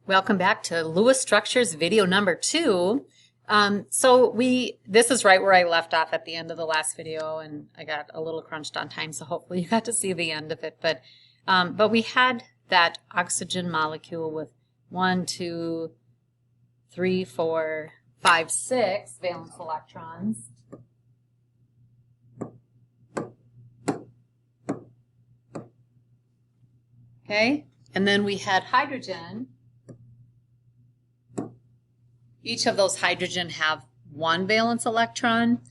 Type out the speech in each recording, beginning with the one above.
Welcome back to Lewis Structures video number 2. This is right where I left off at the end of the last video, and I got a little crunched on time, so hopefully you got to see the end of it. But we had that oxygen molecule with 1, 2, 3, 4, 5, 6 valence electrons. Okay, and then we had hydrogen. Each of those hydrogen have 1 valence electron,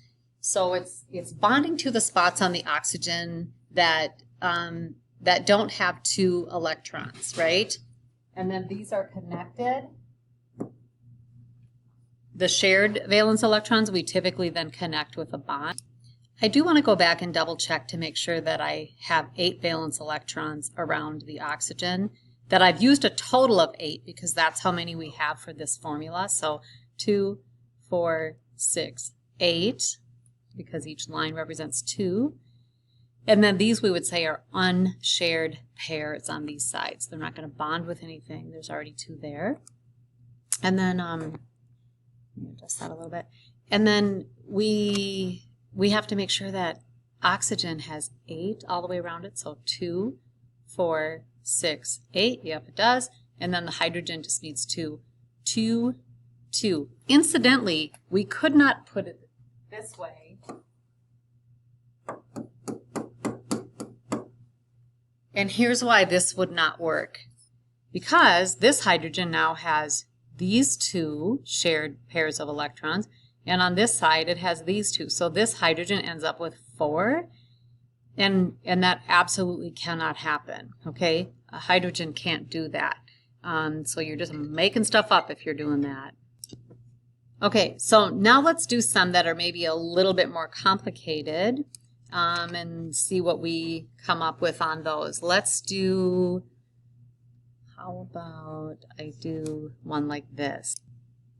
so it's bonding to the spots on the oxygen that don't have 2 electrons, right? And then these are connected. The shared valence electrons we typically then connect with a bond. I do want to go back and double check to make sure that I have 8 valence electrons around the oxygen, that I've used a total of 8 because that's how many we have for this formula. So 2, 4, 6, 8, because each line represents 2. And then these we would say are unshared pairs on these sides. They're not going to bond with anything. There's already 2 there. And then, let me adjust that a little bit. And then we have to make sure that oxygen has 8 all the way around it. So 2, 4, 6, 8. Yep, it does. And then the hydrogen just needs 2. 2, 2. Incidentally, we could not put it this way. And here's why this would not work. Because this hydrogen now has these 2 shared pairs of electrons, and on this side it has these 2. So this hydrogen ends up with 4, and that absolutely cannot happen, okay? A hydrogen can't do that. So you're just making stuff up if you're doing that. Okay, so now let's do some that are maybe a little bit more complicated and see what we come up with on those. Let's do, how about I do one like this?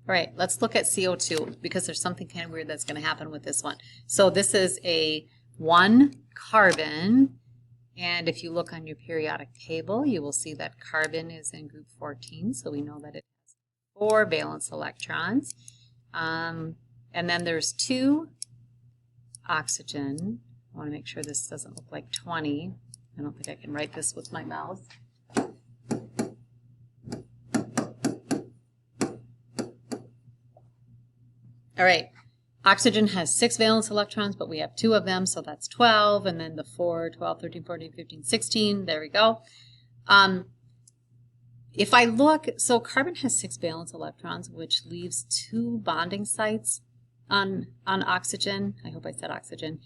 All right, let's look at CO2 because there's something kind of weird that's going to happen with this one. So this is a 1 carbon, and if you look on your periodic table, you will see that carbon is in group 14, so we know that it has 4 valence electrons. And then there's 2 oxygen. I want to make sure this doesn't look like 20. I don't think I can write this with my mouse. All right, oxygen has 6 valence electrons, but we have 2 of them, so that's 12, and then the 4, 12, 13, 14, 15, 16, there we go. If I look, so carbon has 6 valence electrons, which leaves 2 bonding sites on oxygen. I hope I said oxygen.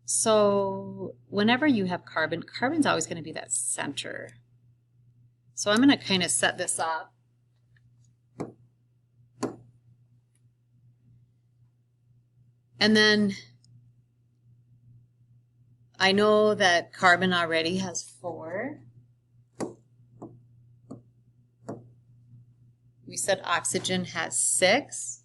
So whenever you have carbon, carbon's always going to be that center. So I'm going to kind of set this up. And then I know that carbon already has 4. We said oxygen has 6.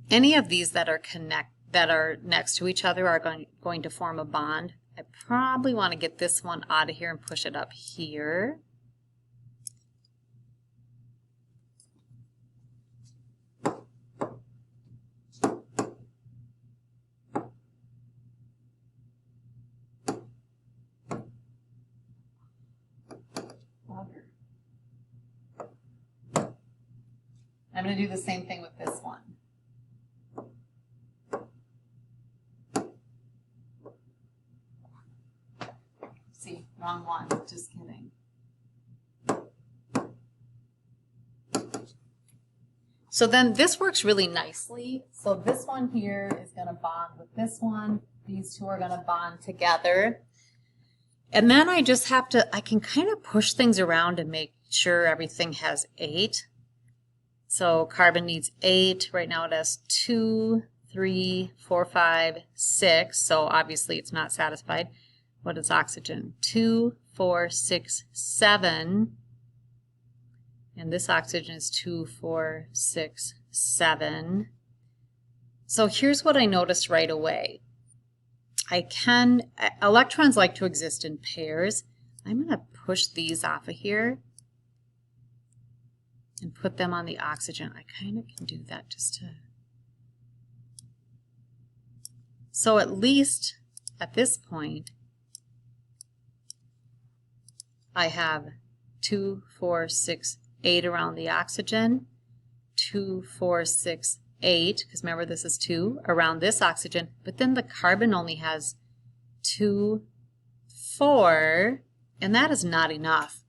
Any of these that are next to each other are going to form a bond. I probably want to get this one out of here and push it up here. I'm going to do the same thing with this one. See, wrong one, just kidding. So then this works really nicely. So this one here is going to bond with this one. These 2 are going to bond together. And then I just have to, I can kind of push things around and make sure everything has 8. So carbon needs 8. Right now it has 2, 3, 4, 5, 6. So obviously it's not satisfied. what is oxygen? 2, 4, 6, 7. And this oxygen is 2, 4, 6, 7. So here's what I noticed right away. Electrons like to exist in pairs. I'm going to push these off of here and put them on the oxygen. I kind of can do that just to... So at least at this point, I have 2, 4, 6, 8 around the oxygen, 2, 4, 6, 8, because remember this is 2, around this oxygen, but then the carbon only has 2, 4, and that is not enough.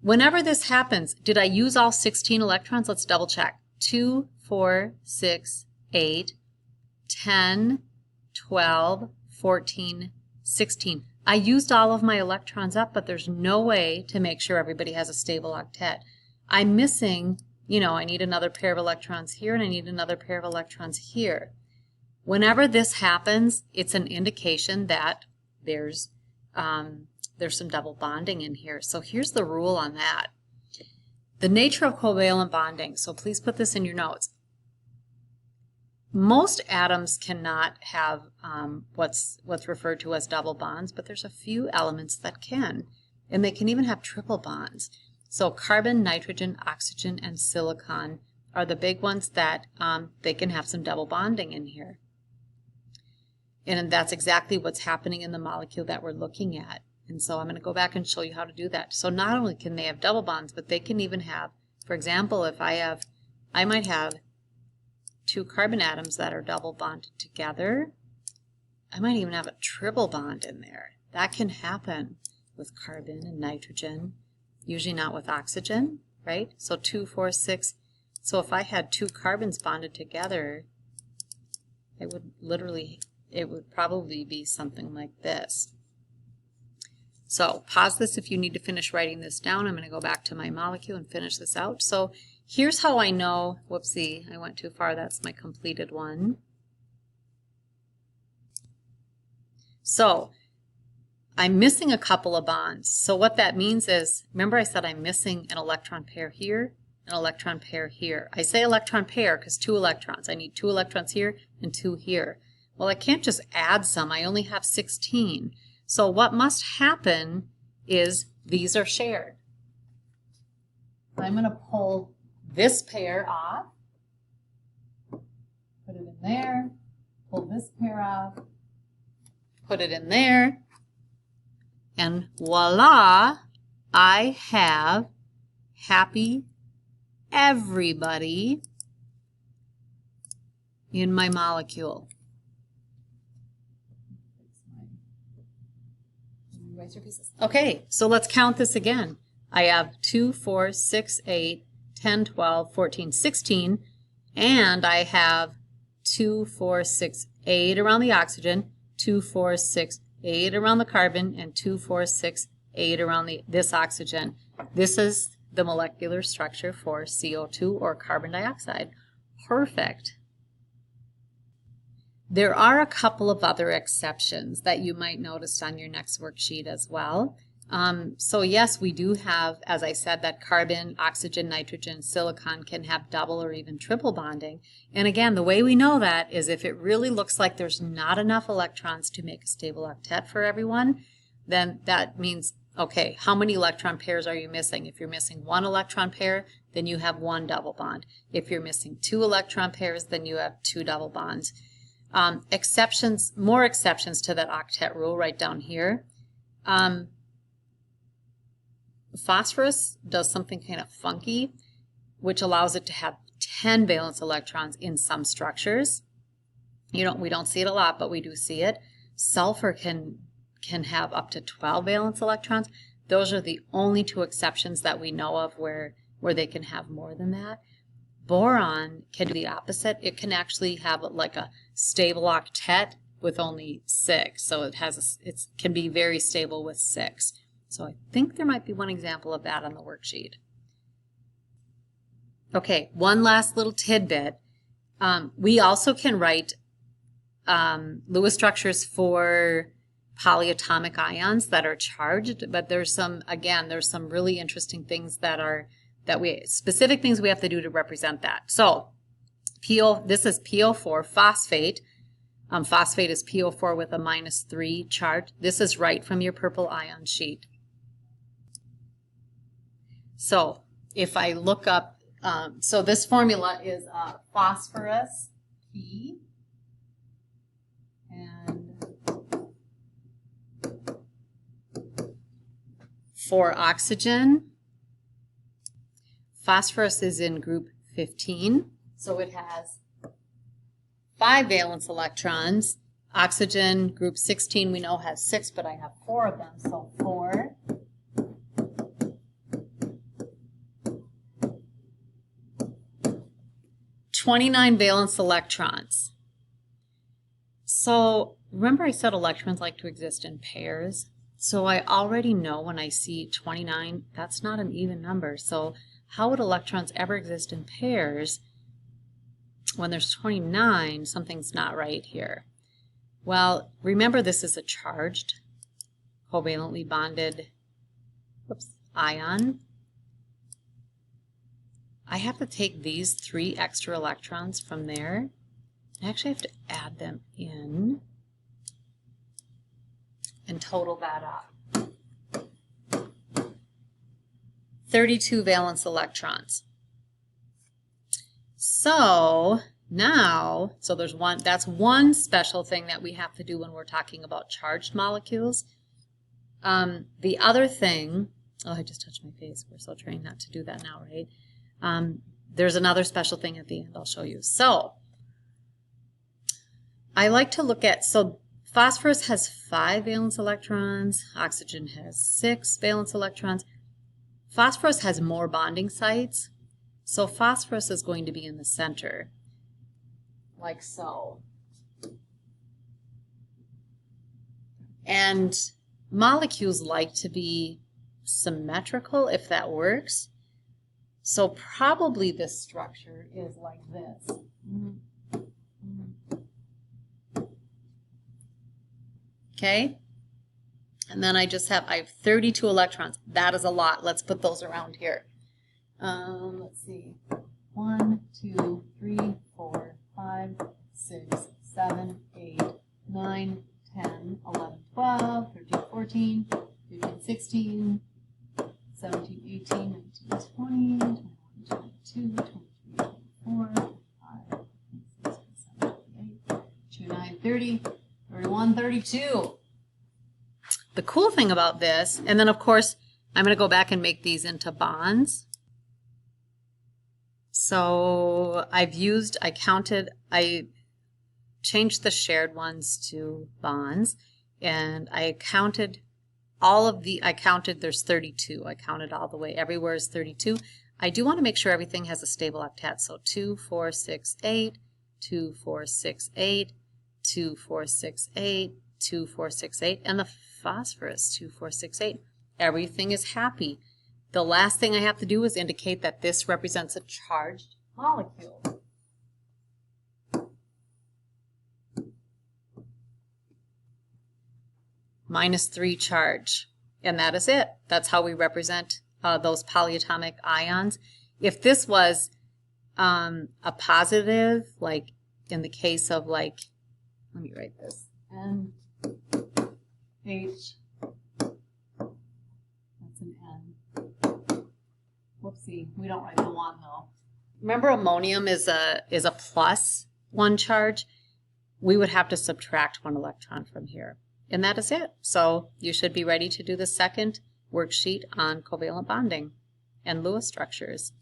Whenever this happens, did I use all 16 electrons? Let's double check. 2, 4, 6, 8, 10, 12, 14, 16. I used all of my electrons up, but there's no way to make sure everybody has a stable octet. I'm missing, I need another pair of electrons here, and I need another pair of electrons here. Whenever this happens, it's an indication that there's some double bonding in here. So here's the rule on that. The nature of covalent bonding, so please put this in your notes. Most atoms cannot have what's referred to as double bonds, but there's a few elements that can, and they can even have triple bonds. So carbon, nitrogen, oxygen, and silicon are the big ones that they can have some double bonding in here. And that's exactly what's happening in the molecule that we're looking at. And so I'm going to go back and show you how to do that. So not only can they have double bonds, but they can even have, for example, if I might have 2 carbon atoms that are double bonded together. I might even have a triple bond in there. That can happen with carbon and nitrogen, usually not with oxygen, right? So 2, 4, 6. So if I had 2 carbons bonded together, it would probably be something like this. So pause this if you need to finish writing this down. I'm going to go back to my molecule and finish this out. So here's how I know, whoopsie, I went too far. That's my completed one. So I'm missing a couple of bonds. So what that means is, remember I said I'm missing an electron pair here, an electron pair here. I say electron pair because 2 electrons. I need 2 electrons here and 2 here. Well, I can't just add some. I only have 16. So what must happen is these are shared. I'm going to pull this pair off, put it in there, pull this pair off, put it in there, and voila, I have happy everybody in my molecule. Okay, so let's count this again. I have 2, 4, 6, 8, 10, 12, 14, 16, and I have 2, 4, 6, 8 around the oxygen, 2, 4, 6, 8 around the carbon, and 2, 4, 6, 8 around this oxygen. This is the molecular structure for CO2 or carbon dioxide. Perfect. There are a couple of other exceptions that you might notice on your next worksheet as well. So yes, we do have, as I said, that carbon, oxygen, nitrogen, silicon can have double or even triple bonding. And again, the way we know that is if it really looks like there's not enough electrons to make a stable octet for everyone, then that means, okay, how many electron pairs are you missing? If you're missing 1 electron pair, then you have 1 double bond. If you're missing 2 electron pairs, then you have 2 double bonds. More exceptions to that octet rule right down here. Phosphorus does something kind of funky, which allows it to have 10 valence electrons in some structures. We don't see it a lot, but we do see it. Sulfur can have up to 12 valence electrons. Those are the only 2 exceptions that we know of where they can have more than that. Boron can do the opposite. It can actually have like a stable octet with only 6. So it can be very stable with 6. So I think there might be one example of that on the worksheet. Okay, one last little tidbit. We also can write Lewis structures for polyatomic ions that are charged, but there's some, again, there's some really interesting things specific things we have to do to represent that. So this is PO4, phosphate. Phosphate is PO4 with a -3 charge. This is right from your purple ion sheet. So if I look up, so this formula is phosphorus, P, and for oxygen, phosphorus is in group 15, so it has 5 valence electrons. Oxygen, group 16, we know has 6, but I have 4 of them, so 4. "29 valence electrons." So remember I said electrons like to exist in pairs? So I already know when I see 29, that's not an even number. So how would electrons ever exist in pairs? When there's 29, something's not right here. Well, remember this is a charged, covalently bonded ion. I have to take these 3 extra electrons from there. I actually have to add them in and total that up. 32 valence electrons. So now, that's one special thing that we have to do when we're talking about charged molecules. The other thing, oh, I just touched my face. We're so trained not to do that now, right? There's another special thing at the end I'll show you. So I like to look at, so phosphorus has 5 valence electrons, oxygen has 6 valence electrons. Phosphorus has more bonding sites, so phosphorus is going to be in the center, like so. And molecules like to be symmetrical, if that works. So probably this structure is like this. Okay? And then I have 32 electrons. That is a lot. Let's put those around here. Let's see. 1, 2, 3, 4, 5, 6, 7, 8, 9, 10, 11, 12, 13, 14, 15, 16, 17, 18, 19, 20, 21, 22, 23, 24, 25, 26, 27, 28, 29, 30, 31, 32. The cool thing about this, and then of course, I'm going to go back and make these into bonds. So I changed the shared ones to bonds, and I counted there's 32. I counted all the way. Everywhere is 32. I do want to make sure everything has a stable octet. So 2, 4, 6, 8, 2, 4, 6, 8, 2, 4, 6, 8, 2, 4, 6, 8, and the phosphorus 2, 4, 6, 8. Everything is happy. The last thing I have to do is indicate that this represents a charged molecule. -3 charge, and that is it. That's how we represent those polyatomic ions. If this was a positive, like in the case of let me write this, N, H, that's an N. Whoopsie, we don't write the 1 though. Remember ammonium is a +1 charge. We would have to subtract 1 electron from here. And that is it. So you should be ready to do the second worksheet on covalent bonding and Lewis structures.